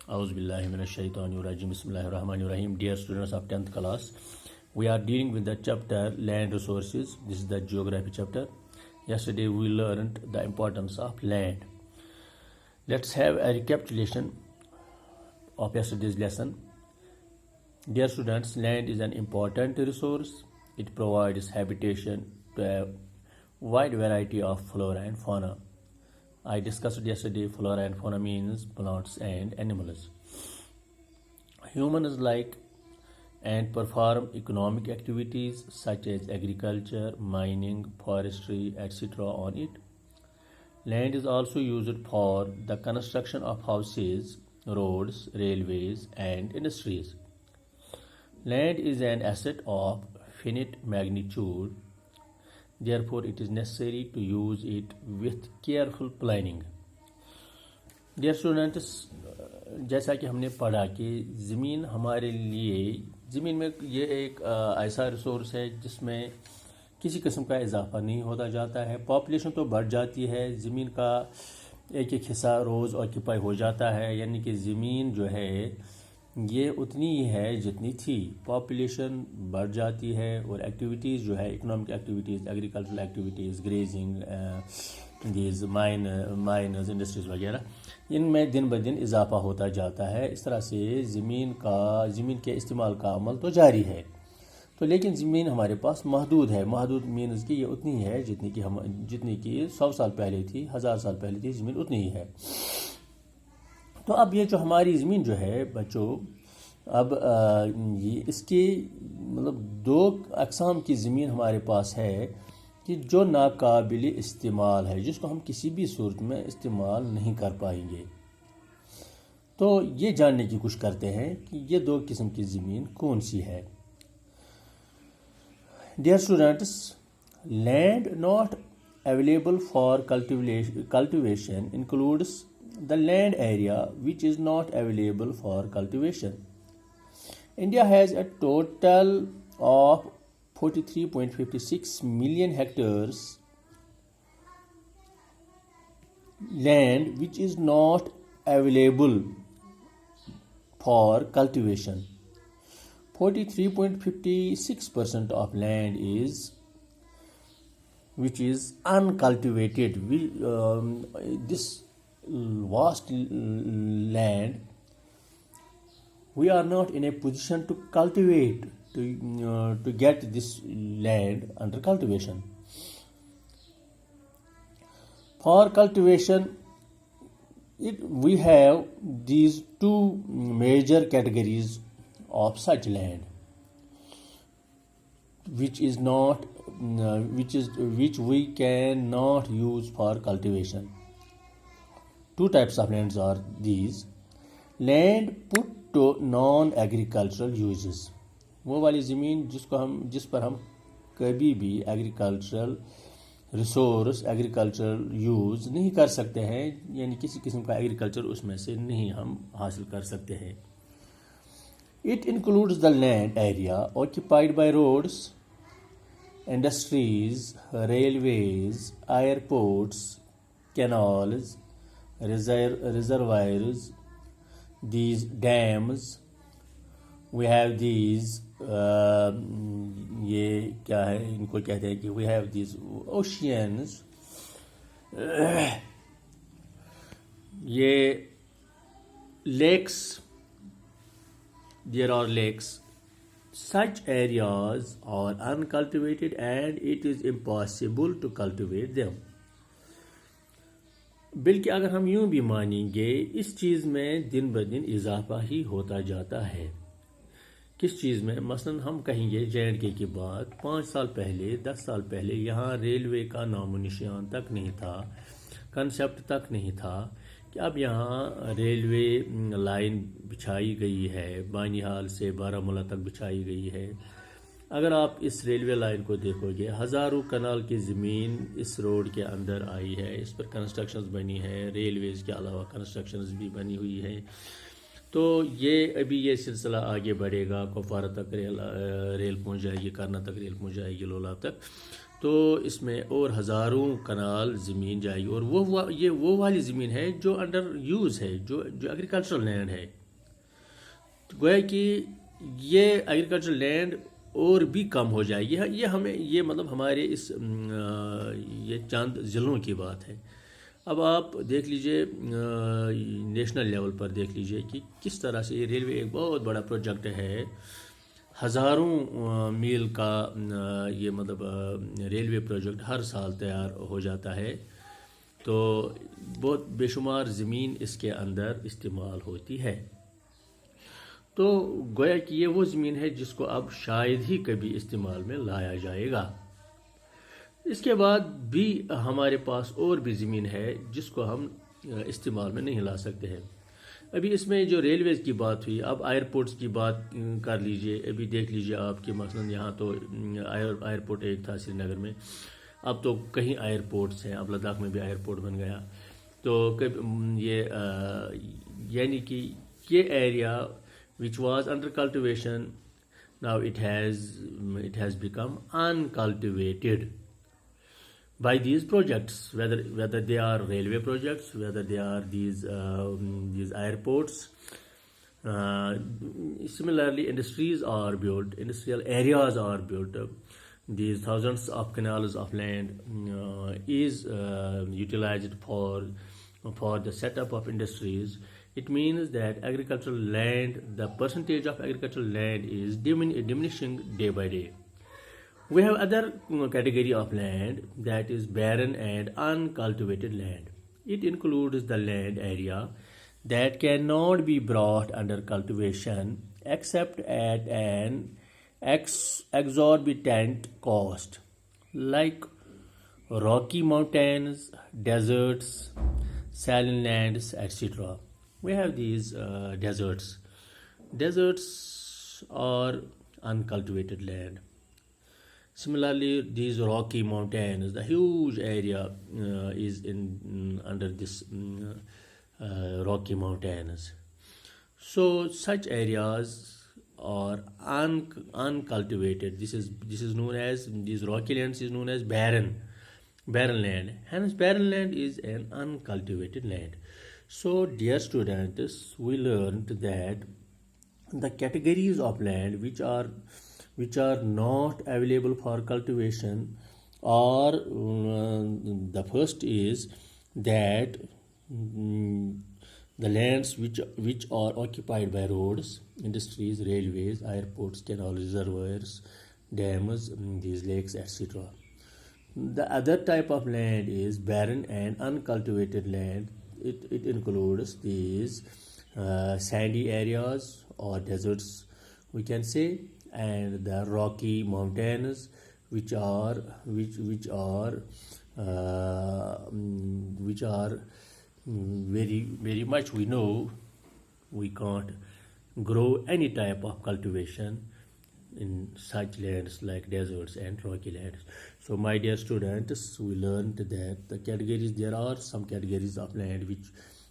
Auzu billahi minash shaitanir rajim. Bismillahir rahmanir rahim. Dear students of 10th class, we are dealing with the chapter land resources. This is the geography chapter. Yesterday we learned the importance of land. Let's have a recapitulation of yesterday's lesson. Dear students, land is an important resource. It provides habitation to a wide variety of flora and fauna. I discussed yesterday flora and fauna means plants and animals. Humans like and perform economic activities such as agriculture, mining, forestry, etc. on it. Land is also used for the construction of houses, roads, railways, and industries. Land is an asset of finite magnitude. Therefore, it is necessary to use it with careful planning. Dear students, जैसा कि हमने पढ़ा कि ज़मीन हमारे लिए ज़मीन में ये एक ऐसा रिसोर्स है जिसमें किसी किस्म का इजाफा नहीं होता जाता है. पॉपुलेशन तो बढ़ जाती है, ज़मीन का एक एक हिस्सा रोज़ ऑक्यूपाई हो जाता है, यानी कि ज़मीन जो है ये उतनी ही है जितनी थी. पॉपुलेशन बढ़ जाती है और एक्टिविटीज़ जो है economic activities, agricultural activities, grazing, these miners, industries वगैरह, इनमें दिन ब दिन इजाफा होता जाता है. इस तरह से ज़मीन के इस्तेमाल का अमल तो जारी है. तो लेकिन ज़मीन हमारे पास महदूद है. महदूद मीन्स कि ये उतनी है जितनी कि 100 साल पहले थी, 1000 साल पहले थी, ज़मीन उतनी ही है. तो अब ये जो हमारी ज़मीन जो है बच्चों, अब ये इसकी मतलब 2 अक़साम की ज़मीन हमारे पास है कि जो नाकाबिल इस्तेमाल है, जिसको हम किसी भी सूरत में इस्तेमाल नहीं कर पाएंगे. तो ये जानने की कोशिश करते हैं कि ये 2 किस्म की ज़मीन कौन सी है. Dear students, land not available for cultivation includes the land area which is not available for cultivation. India has a total of 43.56 million hectares land which is not available for cultivation. 43.56% of land which is uncultivated. This vast land we are not in a position to cultivate, to get this land under cultivation. For cultivation, we have these 2 major categories of such land, which we cannot use for cultivation. 2 types of lands are these. Land put to non-agricultural uses, वो वाली ज़मीन जिस पर हम कभी भी agricultural resource, agricultural use नहीं कर सकते हैं, यानी किसी किस्म का एग्रीकल्चर उसमें से नहीं हम हासिल कर सकते हैं. It includes the land area occupied by roads, industries, railways, airports, canals, reservoirs, these dams. We have these ये क्या है इनको कहते हैं कि we have these oceans. ये lakes, there are lakes. Such areas are uncultivated and it is impossible to cultivate them. बल्कि अगर हम यूं भी मानेंगे, इस चीज़ में दिन ब दिन इजाफा ही होता जाता है. किस चीज़ में? मसलन हम कहेंगे J&K की बात, 5 साल पहले, 10 साल पहले यहाँ रेलवे का नामो निशान तक नहीं था, कंसेप्ट तक नहीं था कि अब यहाँ रेलवे लाइन बिछाई गई है, बानिहाल से बारामूला तक बिछाई गई है. अगर आप इस रेलवे लाइन को देखोगे, हज़ारों कनाल की ज़मीन इस रोड के अंदर आई है, इस पर कंस्ट्रक्शंस बनी है, रेलवेज़ के अलावा कंस्ट्रक्शंस भी बनी हुई है. तो अभी ये सिलसिला आगे बढ़ेगा, कुपवारा तक रेल पहुंच जाएगी, करना तक रेल पहुंच जाएगी, लोलाब तक. तो इसमें और हज़ारों कनाल ज़मीन जाएगी, और ये वो वाली ज़मीन है जो अंडर यूज़ है, जो जो एग्रीकल्चरल लैंड है। तो गोया कि ये एग्रीकल्चरल लैंड और भी कम हो जाएगी। ये हमें ये मतलब हमारे इस ये चंद ज़िलों की बात है। अब आप देख लीजिए नेशनल लेवल पर देख लीजिए कि किस तरह से ये रेलवे एक बहुत बड़ा प्रोजेक्ट है। हज़ारों मील का ये मतलब रेलवे प्रोजेक्ट हर साल तैयार हो जाता है। तो बहुत बेशुमार ज़मीन इसके अंदर इस्तेमाल होती है। तो गोया कि ये वो ज़मीन है जिसको अब शायद ही कभी इस्तेमाल में लाया जाएगा। इसके बाद भी हमारे पास और भी ज़मीन है जिसको हम इस्तेमाल में नहीं ला सकते हैं। अभी इसमें जो रेलवेज़ की बात हुई, अब एयरपोर्ट्स की बात कर लीजिए। अभी देख लीजिए आपके मसलन यहाँ तो एयरपोर्ट एक था श्रीनगर में, अब तो कहीं एयरपोर्ट्स हैं, अब लद्दाख में भी एयरपोर्ट बन गया। तो ये यानी कि ये area which was under cultivation, now it has become uncultivated by these projects, whether they are railway projects, whether they are these airports. Similarly, industries are built, industrial areas are built. These thousands of canals of land is utilized for the setup of industries. It means that agricultural land, the percentage of agricultural land is diminishing day by day. We have other category of land, that is barren and uncultivated land. It includes the land area that cannot be brought under cultivation except at an exorbitant cost, like rocky mountains, deserts, saline lands, etc. We have these deserts. Deserts are uncultivated land. Similarly, these rocky mountains, the huge area is in under this rocky mountains. So such areas are uncultivated. This is known as, these rocky lands is known as barren land. Hence, barren land is an uncultivated land. So, dear students, we learned that the categories of land which are not available for cultivation are the first is that the lands which are occupied by roads, industries, railways, airports, canals, reservoirs, dams, these lakes, etc. The other type of land is barren and uncultivated land. It includes these sandy areas or deserts, we can say, and the rocky mountains, which are very much, we know we can't grow any type of cultivation in such lands like deserts and rocky lands. So my dear students, we learned that the categories, there are some categories of land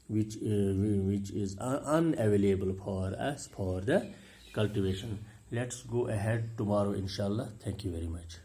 which is unavailable for us for the cultivation. Let's go ahead tomorrow, inshallah. Thank you very much.